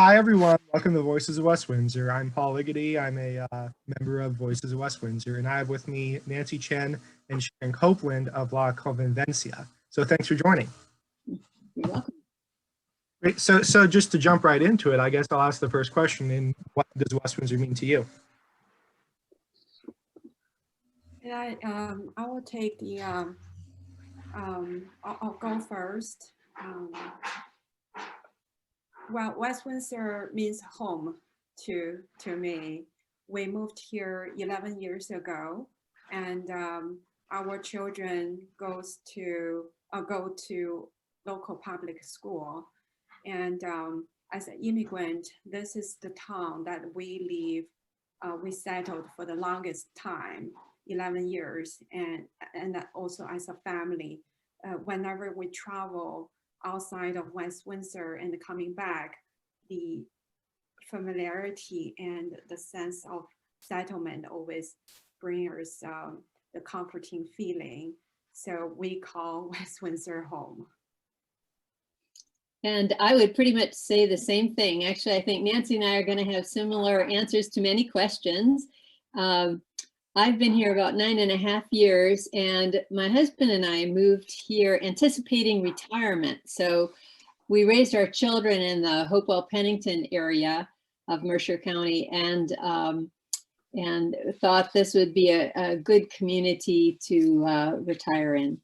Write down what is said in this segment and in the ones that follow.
Hi, everyone. Welcome to Voices of West Windsor. I'm Paul Ligety. I'm a member of Voices of West Windsor, and I have with me Nancy Chen and Sharon Copeland of La Convivencia. So thanks for joining. You're welcome. Great. So just to jump right into it, I guess I'll ask the first question. And what does West Windsor mean to you? Yeah, I will take the, I'll go first. Well, West Windsor means home to me. We moved here 11 years ago, and our children go to local public school. And as an immigrant, this is the town that we settled for the longest time, 11 years, and also as a family. Whenever we travel outside of West Windsor and coming back, the familiarity and the sense of settlement always bring us the comforting feeling. So we call West Windsor home. And I would pretty much say the same thing. Actually, I think Nancy and I are going to have similar answers to many questions. I've been here about 9.5 years, and my husband and I moved here anticipating retirement. So we raised our children in the Hopewell-Pennington area of Mercer County, and thought this would be a good community to retire in.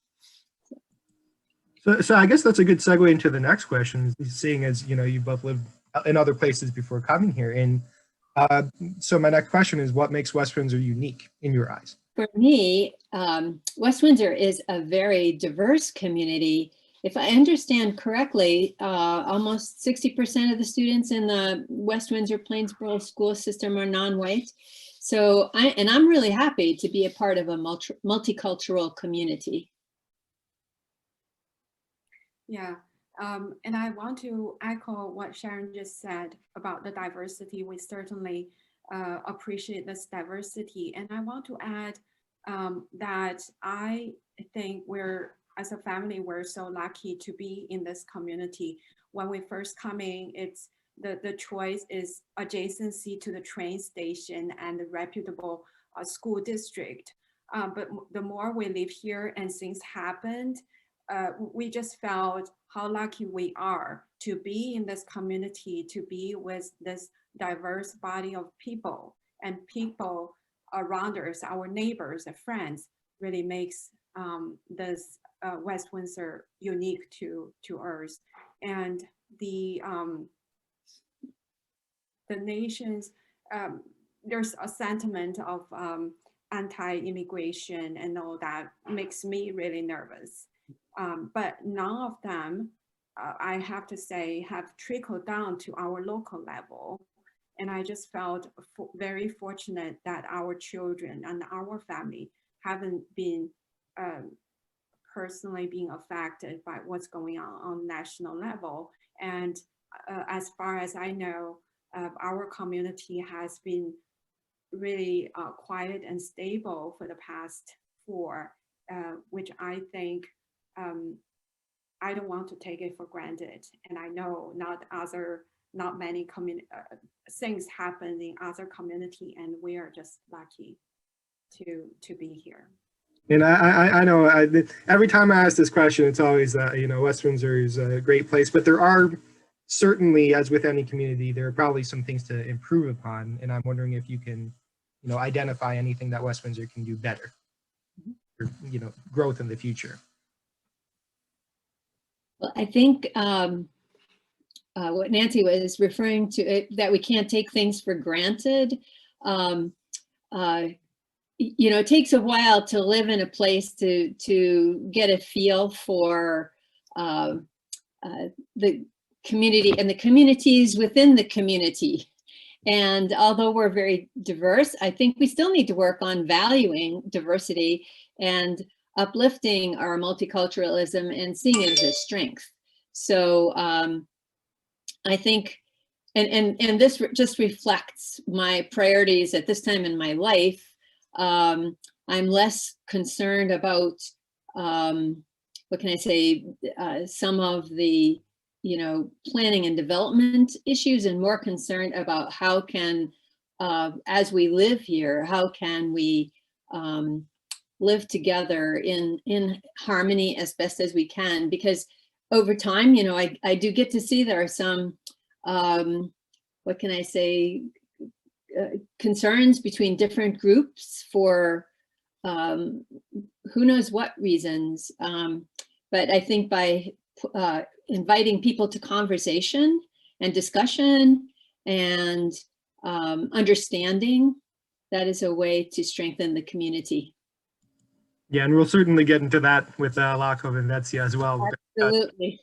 So I guess that's a good segue into the next question, seeing as you both lived in other places before coming here. And so my next question is, what makes West Windsor unique in your eyes? For me, West Windsor is a very diverse community. If I understand correctly, almost 60% of the students in the West Windsor Plainsboro school system are non-white. So I'm really happy to be a part of a multicultural community. Yeah, and I want to echo what Sharon just said about the diversity. We certainly appreciate this diversity. And I want to add that I think as a family, we're so lucky to be in this community. When we first come in, it's the choice is adjacency to the train station and the reputable school district. But the more we live here and things happened, we just felt how lucky we are to be in this community, to be with this diverse body of people, and people around us, our neighbors and friends, really makes this West Windsor unique to us. And the nation's, there's a sentiment of anti-immigration and all that makes me really nervous. But none of them, I have to say, have trickled down to our local level. And I just felt very fortunate that our children and our family haven't been personally being affected by what's going on national level. And as far as I know, our community has been really quiet and stable for the past 4, which I think I don't want to take it for granted. And I know not many things happen in other community, and we are just lucky to be here. And I know every time I ask this question, it's always that, West Windsor is a great place, but there are certainly, as with any community, there are probably some things to improve upon. And I'm wondering if you can, identify anything that West Windsor can do better for, growth in the future. Well, I think what Nancy was referring to, that we can't take things for granted. It takes a while to live in a place to get a feel for the community and the communities within the community. And although we're very diverse, I think we still need to work on valuing diversity and uplifting our multiculturalism and seeing it as a strength. So I think, and this just reflects my priorities at this time in my life. I'm less concerned about, what can I say, some of the planning and development issues and more concerned about how can, as we live here, how can we live together in harmony as best as we can? Because over time, I do get to see there are some, what can I say, concerns between different groups for who knows what reasons. But I think by inviting people to conversation and discussion and understanding, that is a way to strengthen the community. Yeah, and we'll certainly get into that with La Convivencia as well. Absolutely.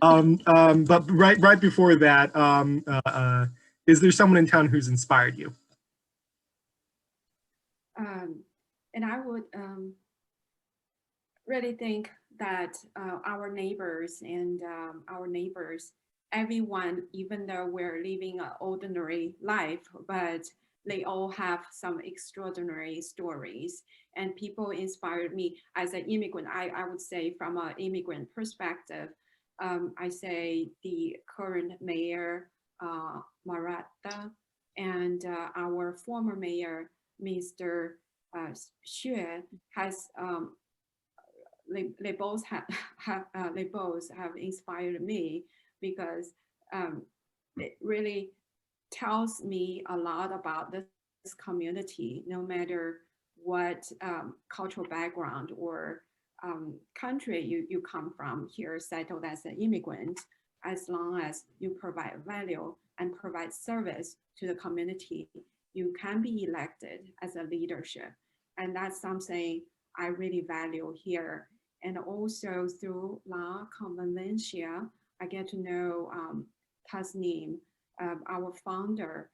But right before that, is there someone in town who's inspired you? And I would really think that our neighbors, everyone, even though we're living an ordinary life, but they all have some extraordinary stories, and people inspired me as an immigrant. I would say from an immigrant perspective, I say the current mayor, Marata, and our former mayor, Mr. Chen, has they both have inspired me, because it really tells me a lot about this community, no matter what cultural background or country you come from, here settled as an immigrant. As long as you provide value and provide service to the community, you can be elected as a leadership. And that's something I really value here. And also through La Convivencia, I get to know Tasneem, our founder.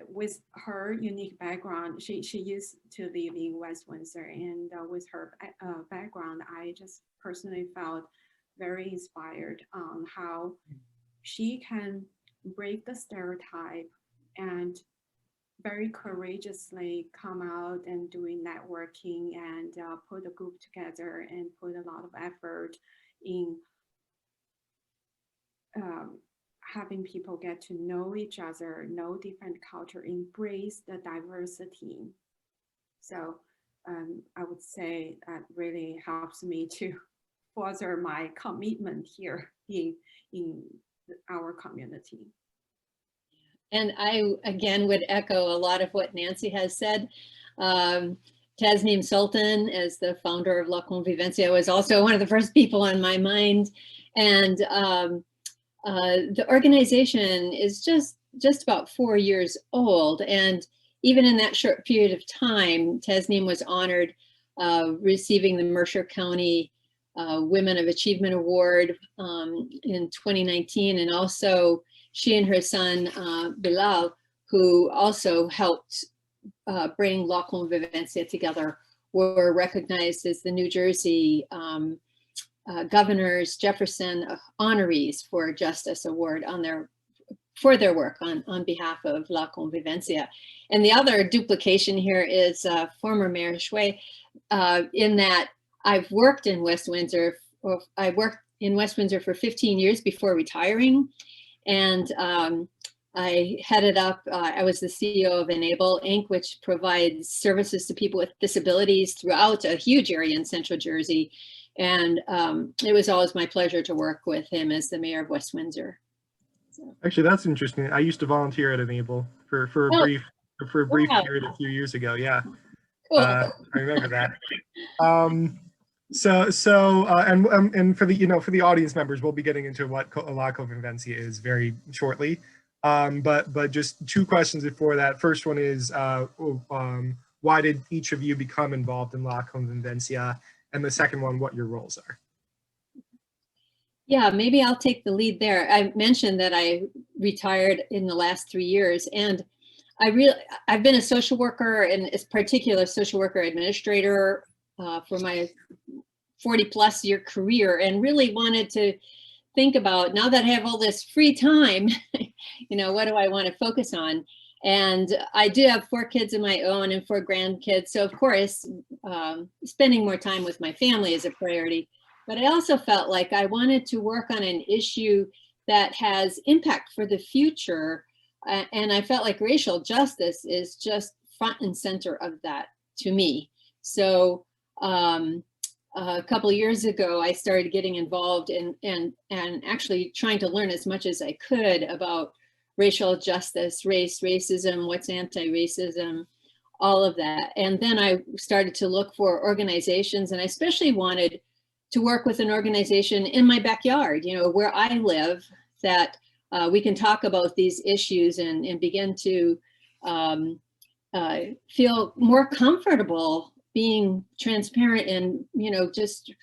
With her unique background, she used to live in West Windsor, and with her background, I just personally felt very inspired on how she can break the stereotype and very courageously come out and doing networking and put a group together and put a lot of effort in having people get to know each other, know different culture, embrace the diversity. So I would say that really helps me to further my commitment here in our community. And I, again, would echo a lot of what Nancy has said. Tasneem Sultan, as the founder of La Convivencia, was also one of the first people on my mind. And the organization is just about 4 years old. And even in that short period of time, Tasneem was honored receiving the Mercer County Women of Achievement Award in 2019. And also she and her son, Bilal, who also helped bring La Convivencia together, were recognized as the New Jersey Governor's Jefferson honorees for Justice Award for their work on behalf of La Convivencia. And the other duplication here is former Mayor Shui, in that I've worked in West Windsor. I worked in West Windsor for 15 years before retiring. And I headed up, I was the CEO of Enable Inc., which provides services to people with disabilities throughout a huge area in Central Jersey. And it was always my pleasure to work with him as the mayor of West Windsor. So. Actually, that's interesting. I used to volunteer at Enable for a brief wow. period a few years ago. Yeah, Cool. I remember that. And for the audience members, we'll be getting into what La Convivencia is very shortly. But just two questions before that. First one is, why did each of you become involved in La Convivencia? And the second one, what your roles are. Yeah, maybe I'll take the lead there. I mentioned that I retired in the last 3 years, and I've been a social worker, and a particular social worker administrator for my 40+ year career, and really wanted to think about, now that I have all this free time, what do I want to focus on? And I do have 4 kids of my own and 4 grandkids. So of course, spending more time with my family is a priority. But I also felt like I wanted to work on an issue that has impact for the future. And I felt like racial justice is just front and center of that to me. So a couple of years ago, I started getting involved and actually trying to learn as much as I could about racial justice, racism, what's anti-racism, all of that. And then I started to look for organizations, and I especially wanted to work with an organization in my backyard, you know, where I live, that we can talk about these issues and begin to feel more comfortable being transparent and, you know, just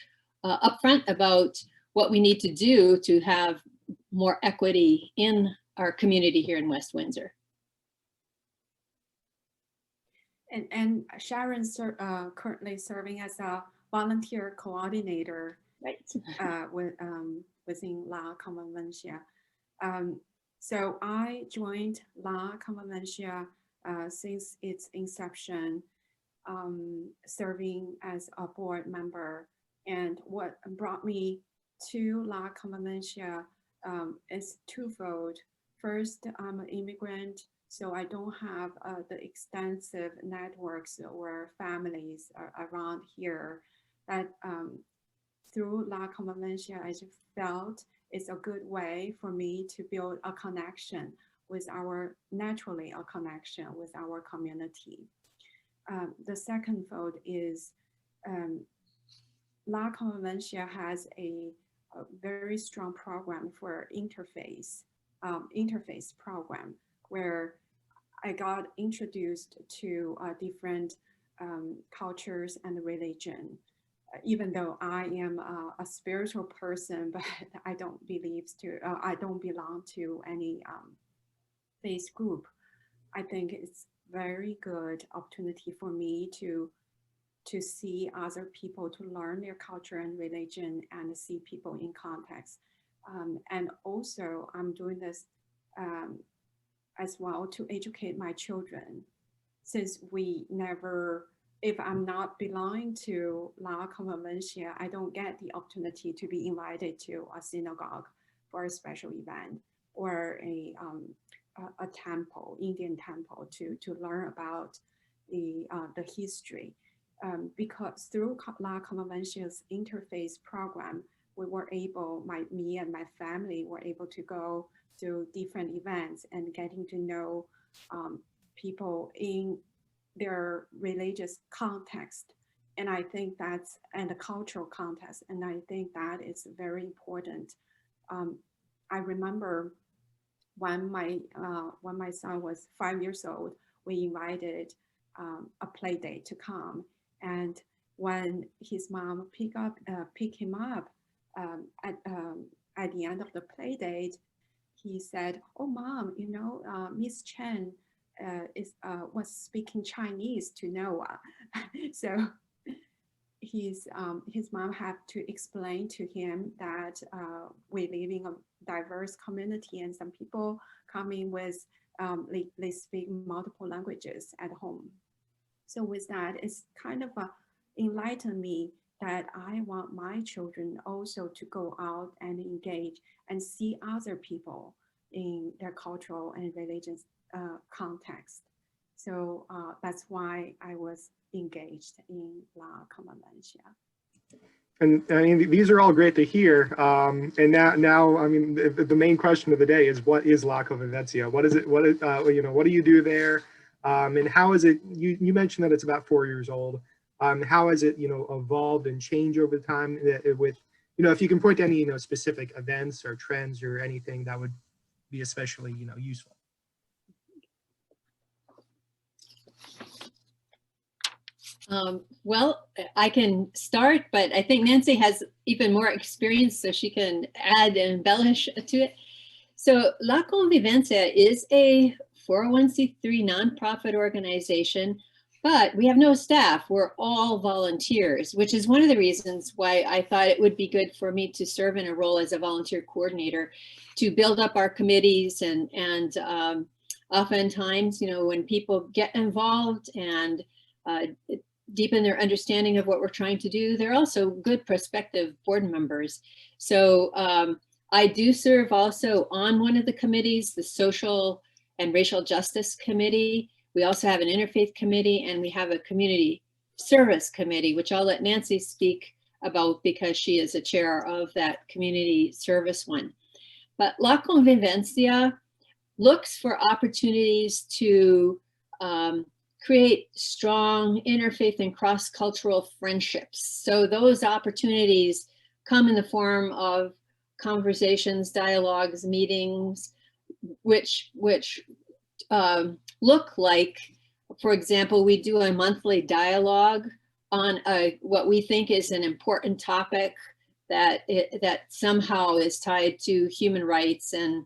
upfront about what we need to do to have more equity in our community here in West Windsor. And Sharon's currently serving as a volunteer coordinator, Right. within La Convivencia. So I joined La Convivencia since its inception, serving as a board member. And what brought me to La Convivencia is twofold. First, I'm an immigrant, so I don't have the extensive networks or families around here. That through La Convivencia, I just felt it's a good way for me to build a connection with naturally a connection with our community. The second fold is La Convivencia has a very strong program for interfaith program, where I got introduced to different cultures and religion. Even though I am a spiritual person, but I don't belong to any faith group. I think it's very good opportunity for me to see other people, to learn their culture and religion, and see people in context. And also, I'm doing this as well to educate my children, since if I'm not belonging to La Convivencia, I don't get the opportunity to be invited to a synagogue for a special event, or a temple, Indian temple, to learn about the history. Because through La Convivencia's interfaith program, me and my family were able to go to different events and getting to know people in their religious context. And I think and the cultural context. And I think that is very important. I remember when my son was 5 years old, we invited a play date to come. And when his mom picked him up at the end of the play date, he said, "Oh, Mom, you know, Miss Chen was speaking Chinese to Noah." So his mom had to explain to him that we live in a diverse community, and some people come in with they speak multiple languages at home. So with that, it's kind of enlightened me that I want my children also to go out and engage and see other people in their cultural and religious context. So that's why I was engaged in La Convivencia. And I mean, these are all great to hear. And now, I mean, the main question of the day is, what is La Convivencia? What is it? What do you do there? And how is it? You mentioned that it's about 4 years old. How has it, evolved and changed over time? With, if you can point to any, specific events or trends or anything that would be especially, useful. Well, I can start, but I think Nancy has even more experience, so she can add and embellish to it. So La Convivencia is a 401c3 nonprofit organization, but we have no staff. We're all volunteers, which is one of the reasons why I thought it would be good for me to serve in a role as a volunteer coordinator, to build up our committees. And oftentimes, when people get involved and deepen their understanding of what we're trying to do. They're also good prospective board members. So I do serve also on one of the committees, the Social and Racial Justice Committee. We also have an interfaith committee, and we have a community service committee, which I'll let Nancy speak about because she is a chair of that community service one. But La Convivencia looks for opportunities to create strong interfaith and cross-cultural friendships. So those opportunities come in the form of conversations, dialogues, meetings, which look like, for example, we do a monthly dialogue on what we think is an important topic that somehow is tied to human rights and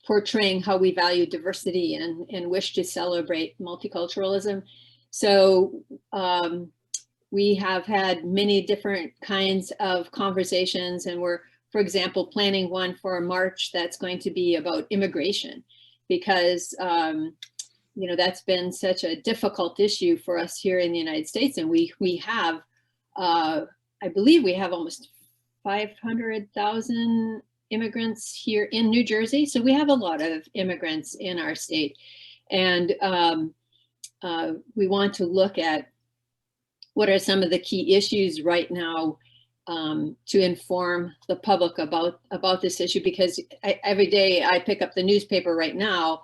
portraying how we value diversity and wish to celebrate multiculturalism. So we have had many different kinds of conversations, and we're, for example, planning one for March that's going to be about immigration, because you know, that's been such a difficult issue for us here in the United States. And we have, I believe we have almost 500,000 immigrants here in New Jersey. So we have a lot of immigrants in our state. And we want to look at what are some of the key issues right now to inform the public about this issue, because every day I pick up the newspaper right now,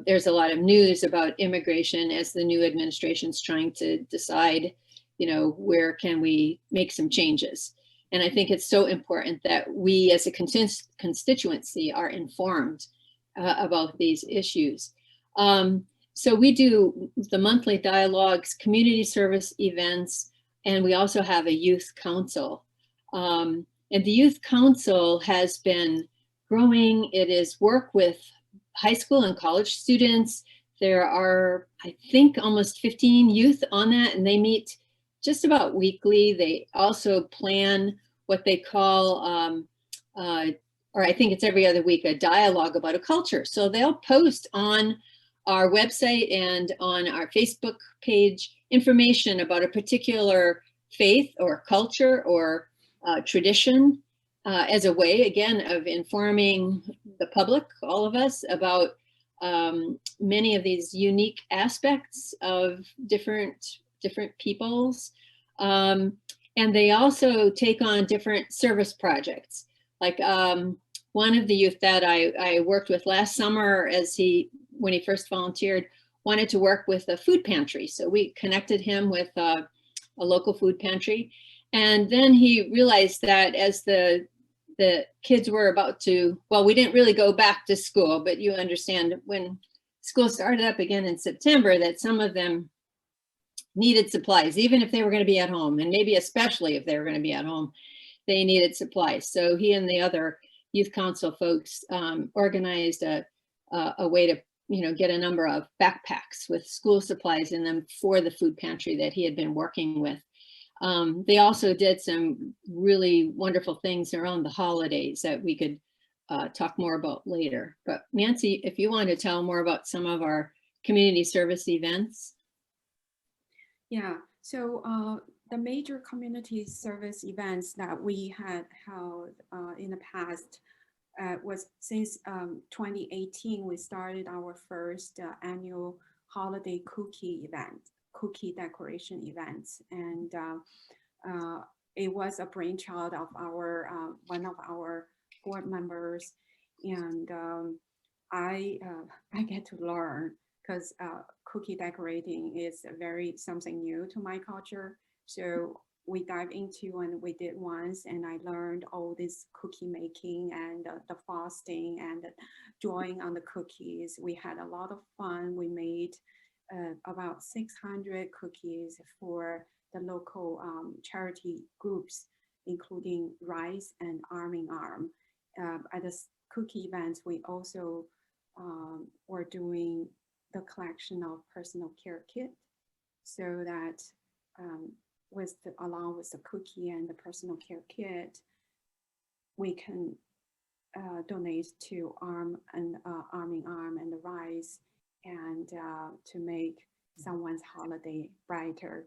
there's a lot of news about immigration as the new administration's trying to decide, you know, where can we make some changes. And I think it's so important that we as a constituency are informed about these issues. So we do the monthly dialogues, community service events, and we also have a youth council. And the youth council has been growing. It is work with high school and college students. There are, I think, almost 15 youth on that, and they meet just about weekly. They also plan what they call, or I think it's every other week, a dialogue about a culture. So they'll post on our website and on our Facebook page information about a particular faith or culture or tradition as a way, again, of informing the public, all of us, about many of these unique aspects of different peoples. And they also take on different service projects. Like one of the youth that I worked with last summer, when he first volunteered, wanted to work with a food pantry. So we connected him with a local food pantry. And then he realized that as the kids were about to, well, we didn't really go back to school, but you understand when school started up again in September, that some of them needed supplies, even if they were going to be at home, and maybe especially if they were going to be at home, they needed supplies. So he and the other youth council folks organized a way to, you know, get a number of backpacks with school supplies in them for the food pantry that he had been working with. They also did some really wonderful things around the holidays that we could talk more about later. But Nancy, if you want to tell more about some of our community service events. Yeah, so the major community service events that we had held in the past was since 2018, we started our first annual holiday cookie decoration events. And it was a brainchild of our one of our board members. And I get to learn, because cookie decorating is something new to my culture. So we dive into, and we did once, and I learned all this cookie making and the frosting and the drawing on the cookies. We had a lot of fun. We made about 600 cookies for the local charity groups, including Rise and Arm in Arm. At the cookie events, we also were doing the collection of personal care kit, so that along with the cookie and the personal care kit, we can donate to Arm in Arm and the Rise, and to make someone's holiday brighter.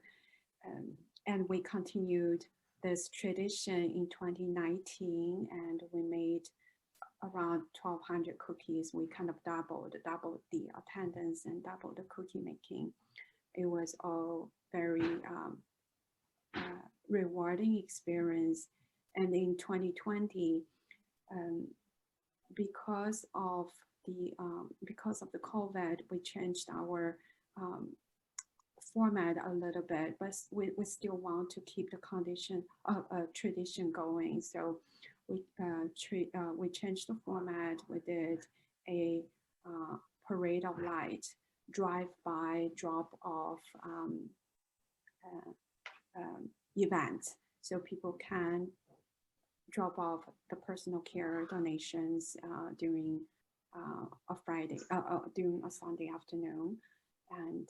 And we continued this tradition in 2019, and we made around 1,200 cookies. We kind of doubled the attendance and doubled the cookie making. It was all very rewarding experience. And in 2020, because of the COVID, we changed our format a little bit, but we still want to keep the tradition going. So we changed the format. We did a parade of light, drive-by, drop-off event, so people can drop off the personal care donations during a Friday, during a Sunday afternoon, and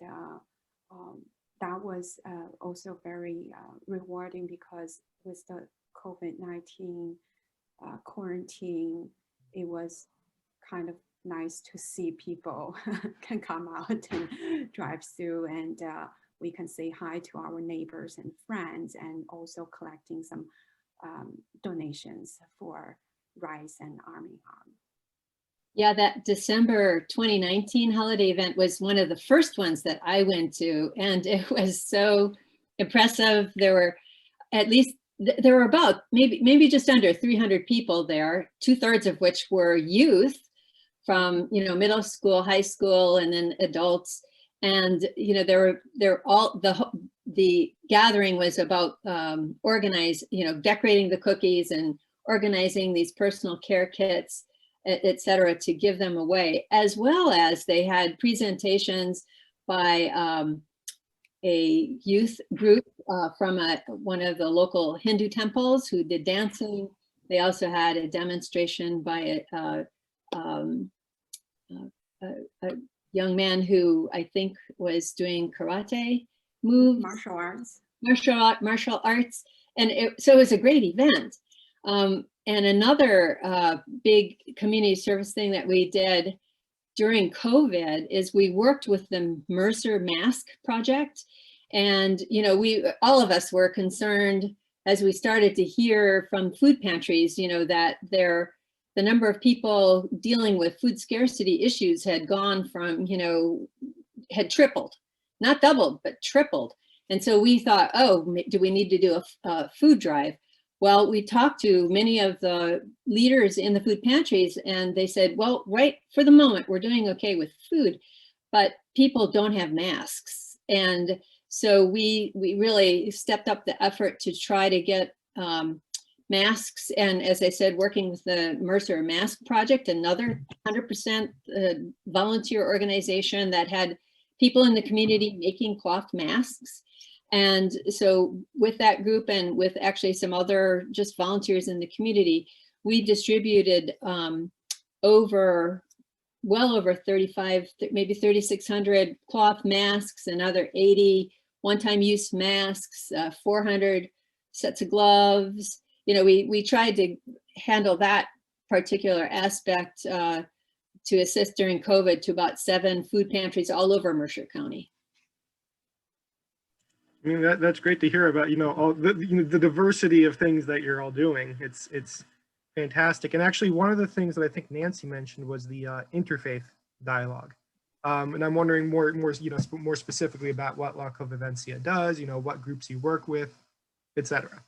that was also very rewarding, because with the COVID-19 quarantine, it was kind of nice to see people can come out and drive through, and we can say hi to our neighbors and friends, and also collecting some donations for rice and army ham. Yeah, that December 2019 holiday event was one of the first ones that I went to, and it was so impressive. There were about maybe just under 300 people there, 2/3 of which were youth from middle school, high school, and then adults. And the gathering was about decorating the cookies and organizing these personal care kits, et cetera, to give them away, as well as they had presentations by a youth group from one of the local Hindu temples who did dancing. They also had a demonstration by a young man who I think was doing karate moves. Martial arts. Martial arts. And so it was a great event. And another big community service thing that we did during COVID is we worked with the Mercer Mask Project. And, all of us were concerned as we started to hear from food pantries, that the number of people dealing with food scarcity issues had gone from, had tripled, not doubled, but tripled. And so we thought, oh, do we need to do a food drive? Well, we talked to many of the leaders in the food pantries, and they said, well, right for the moment, we're doing okay with food, but people don't have masks. And so we really stepped up the effort to try to get masks. And as I said, working with the Mercer Mask Project, another 100% volunteer organization that had people in the community making cloth masks. And so with that group and with actually some other just volunteers in the community, we distributed well over 35, maybe 3,600 cloth masks, another 80 one-time use masks, 400 sets of gloves. We tried to handle that particular aspect to assist during COVID to about 7 food pantries all over Mercer County. I mean, that's great to hear about, all the diversity of things that you're all doing. It's fantastic. And actually, one of the things that I think Nancy mentioned was the interfaith dialogue. And I'm wondering more specifically about what La Convivencia does, what groups you work with, etc.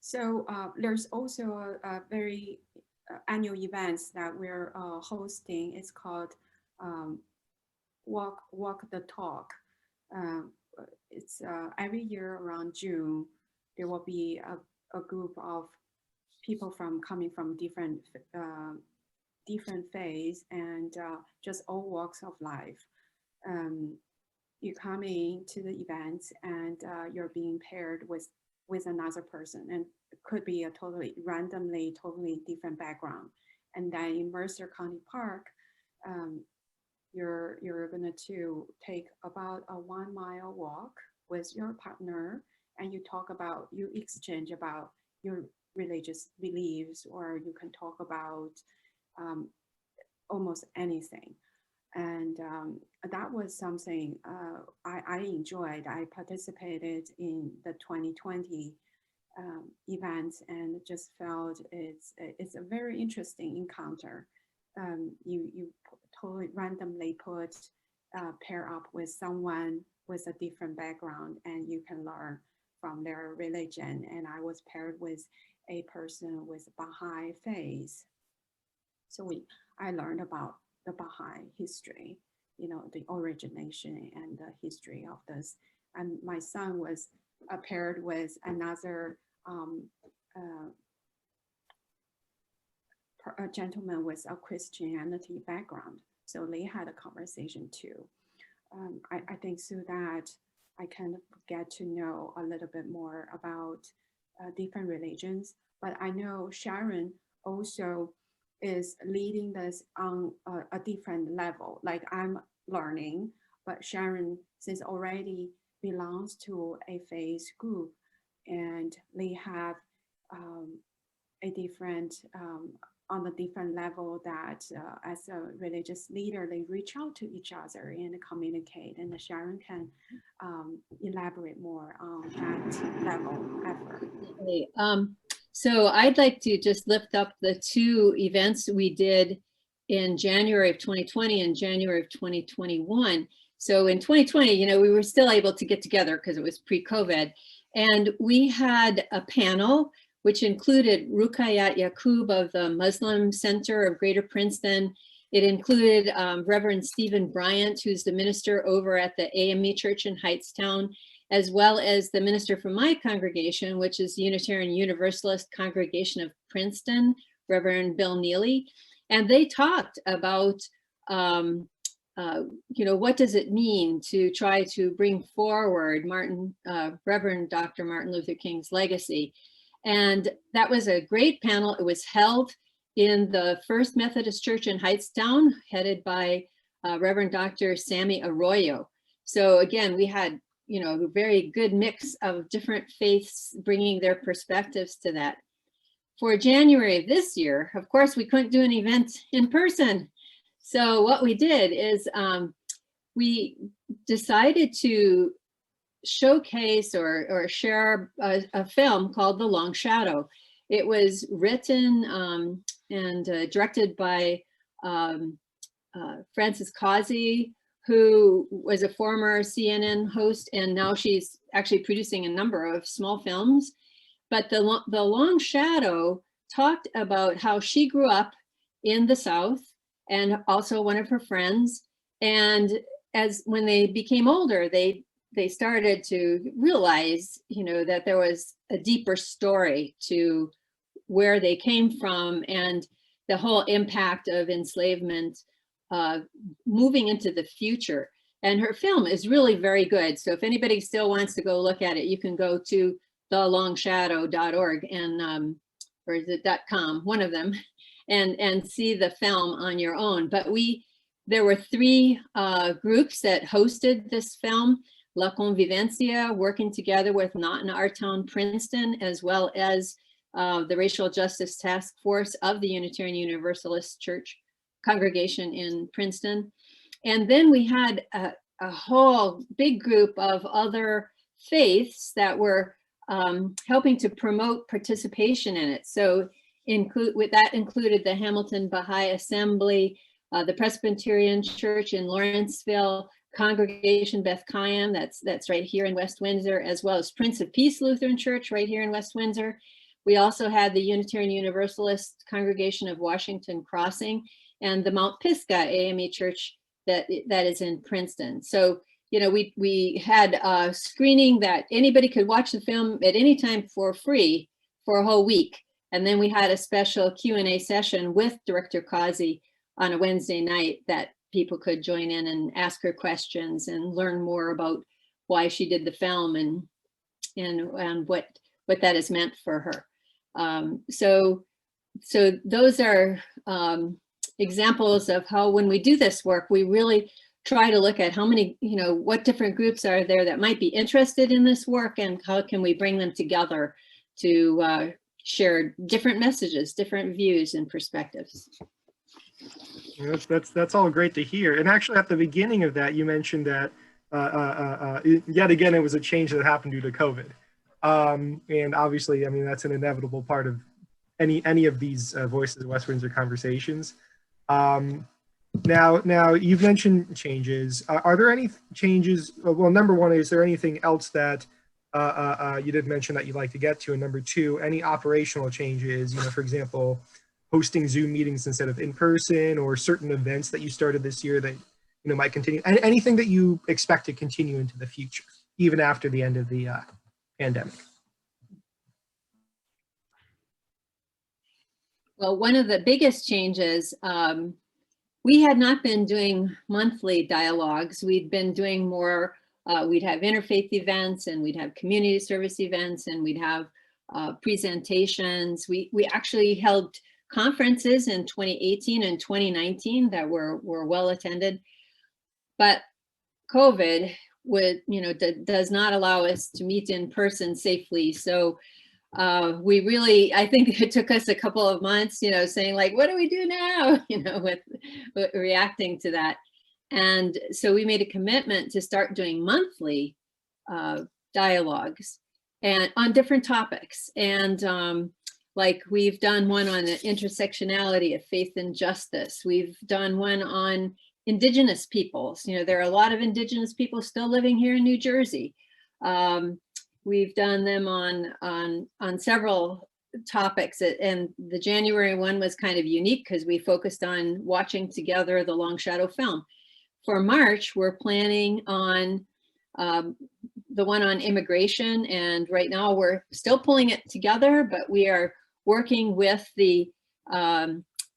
So there's also a very annual events that we're hosting. It's called Walk the Talk. It's every year around June. There will be a group of people coming from different faiths and just all walks of life. You come into the event and you're being paired with another person, and it could be a totally different background. And then in Mercer County Park, you're going to take about a 1 mile walk with your partner, and you exchange about your religious beliefs, or you can talk about almost anything. And that was something I enjoyed. I participated in the 2020 events and just felt it's a very interesting encounter. You totally randomly pair up with someone with a different background, and you can learn from their religion. And I was paired with a person with Baha'i faith. So I learned about the Baha'i history, you know, the origination and the history of this. And my son was paired with another a gentleman with a Christianity background. So they had a conversation too. I think through that, I kind of get to know a little bit more about different religions. But I know Sharon also is leading this on a different level. Like I'm learning, but Sharon, since already belongs to a faith group, and they have a different on a different level that as a religious leader, they reach out to each other and communicate. And Sharon can elaborate more on that level effort. Okay. So I'd like to just lift up the two events we did in January of 2020 and January of 2021. So in 2020, you know, we were still able to get together because it was pre-COVID. And we had a panel which included Ruqayyat Yaqub of the Muslim Center of Greater Princeton. It included Reverend Stephen Bryant, who's the minister over at the AME Church in Hightstown, as well as the minister from my congregation, which is the Unitarian Universalist Congregation of Princeton, Reverend Bill Neely. And they talked about, you know, what does it mean to try to bring forward Reverend Dr. Martin Luther King's legacy. And that was a great panel. It was held in the First Methodist Church in Hightstown, headed by Reverend Dr. Sammy Arroyo. So again, we had, you know, a very good mix of different faiths bringing their perspectives to that. For January of this year, of course, we couldn't do an event in person. So what we did is we decided to showcase or share a film called The Long Shadow. It was written and directed by Frances Causey, who was a former CNN host, and now she's actually producing a number of small films. But the Long Shadow talked about how she grew up in the South, and also one of her friends. And as when they became older, they started to realize, you know, that there was a deeper story to where they came from and the whole impact of enslavement moving into the future. And her film is really very good. So if anybody still wants to go look at it, you can go to thelongshadow.org and or is it .com, one of them, and see the film on your own. But there were three groups that hosted this film: La Convivencia, working together with Not in Our Town, Princeton, as well as the Racial Justice Task Force of the Unitarian Universalist Church congregation in Princeton. And then we had a whole big group of other faiths that were helping to promote participation in it. So that included the Hamilton Baha'i Assembly, the Presbyterian Church in Lawrenceville, Congregation Beth Chaim, that's right here in West Windsor, as well as Prince of Peace Lutheran Church right here in West Windsor. We also had the Unitarian Universalist Congregation of Washington Crossing and the Mount Pisgah AME Church that is in Princeton. So, you know, we had a screening that anybody could watch the film at any time for free for a whole week. And then we had a special Q&A session with Director Causey on a Wednesday night that people could join in and ask her questions and learn more about why she did the film and what that has meant for her. So those are examples of how, when we do this work, we really try to look at how many, you know, what different groups are there that might be interested in this work, and how can we bring them together to share different messages, different views and perspectives. That's all great to hear. And actually, at the beginning of that, you mentioned that yet again it was a change that happened due to COVID, and obviously, I mean that's an inevitable part of any of these Voices of West Windsor conversations. Now you've mentioned changes. Are there any changes? Well, number one, is there anything else that you did mention that you'd like to get to? And number two, any operational changes? You know, for example, hosting Zoom meetings instead of in person, or certain events that you started this year that might continue. Anything that you expect to continue into the future, even after the end of the pandemic. Well, one of the biggest changes, we had not been doing monthly dialogues. We'd been doing more, we'd have interfaith events, and we'd have community service events, and we'd have presentations. We actually held conferences in 2018 and 2019 that were well attended. But COVID does not allow us to meet in person safely. So we really, I think it took us a couple of months, saying like, what do we do now? With reacting to that. And so we made a commitment to start doing monthly dialogues and on different topics. And like we've done one on the intersectionality of faith and justice. We've done one on Indigenous peoples. There are a lot of Indigenous people still living here in New Jersey. We've done them on several topics, and the January one was kind of unique because we focused on watching together the Long Shadow film. For March, we're planning on the one on immigration, and right now we're still pulling it together, but we are working with the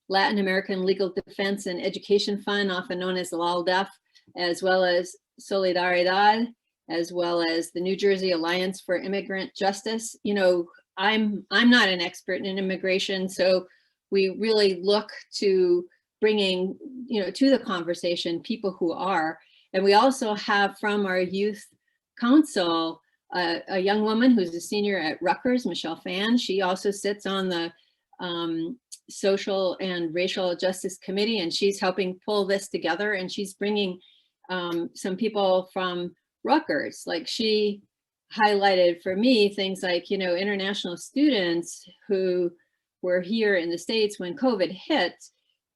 Latin American Legal Defense and Education Fund, often known as LALDEF, as well as Solidaridad, as well as the New Jersey Alliance for Immigrant Justice. I'm not an expert in immigration, so we really look to bringing, to the conversation people who are. And we also have from our youth council a young woman who's a senior at Rutgers, Michelle Fan. She also sits on the Social and Racial Justice Committee, and she's helping pull this together. And she's bringing some people from Rutgers. Like she highlighted for me things like, international students who were here in the States when COVID hit.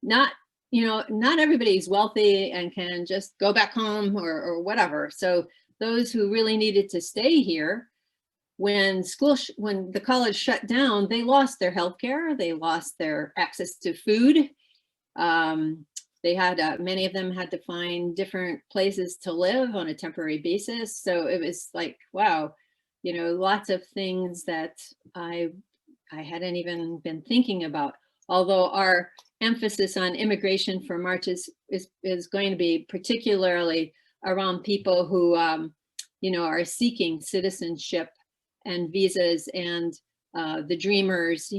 Not everybody's wealthy and can just go back home or whatever. So those who really needed to stay here, when the college shut down, they lost their health care, they lost their access to food. They had, many of them had to find different places to live on a temporary basis. So it was like, wow, lots of things that I hadn't even been thinking about. Although our emphasis on immigration for March is going to be particularly around people who, are seeking citizenship and visas, and the dreamers,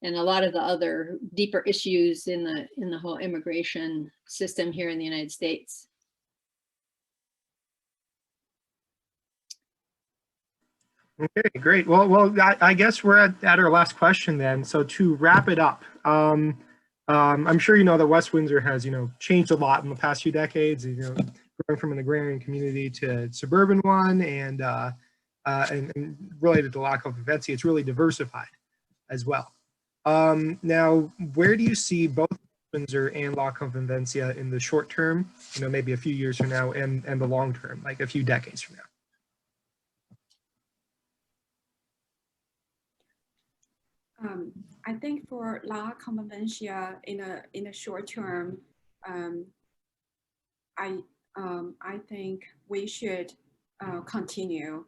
and a lot of the other deeper issues in the whole immigration system here in the United States. Okay, great. Well, I guess we're at our last question then. So to wrap it up, I'm sure you know that West Windsor has changed a lot in the past few decades. Going from an agrarian community to a suburban one, and related to La Convivencia, it's really diversified as well. Now, where do you see both Windsor and La Convivencia in the short term, maybe a few years from now, and the long term, like a few decades from now? I think for La Convivencia in a short term, I think we should continue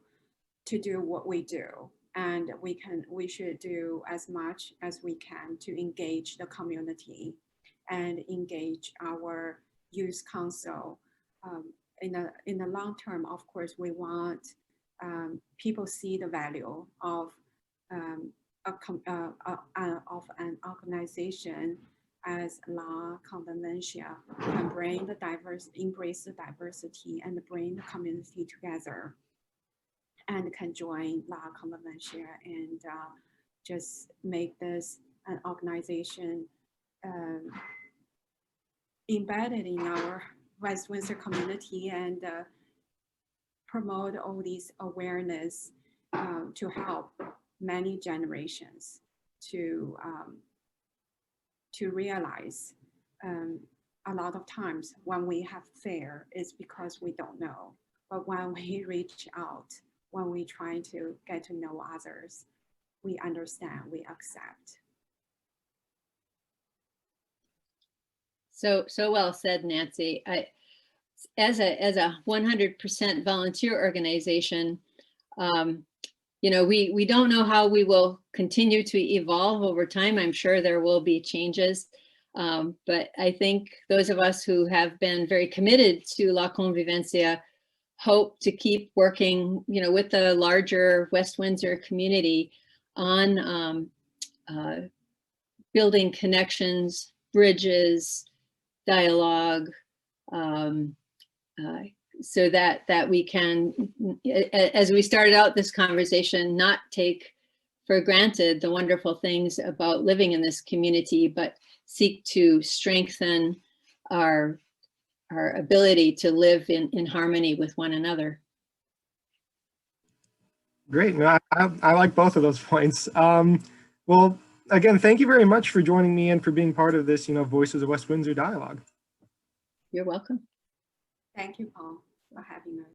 to do what we do, and we should do as much as we can to engage the community and engage our youth council. In the long term, of course, we want people see the value of an organization as La Convivencia can embrace the diversity and bring the community together, and can join La Convivencia and just make this an organization embedded in our West Windsor community and promote all these awareness to help many generations to realize a lot of times when we have fear, it's because we don't know. But when we reach out, when we try to get to know others, we understand, we accept. So well said, Nancy. As a 100% volunteer organization, we don't know how we will continue to evolve over time. I'm sure there will be changes. But I think those of us who have been very committed to La Convivencia hope to keep working, with the larger West Windsor community on building connections, bridges, dialogue, so that we can, as we started out this conversation, not take for granted the wonderful things about living in this community, but seek to strengthen our ability to live in harmony with one another. Great. No, I like both of those points. Well, again, thank you very much for joining me and for being part of this, Voices of West Windsor dialogue. You're welcome. Thank you, Paul, for having us.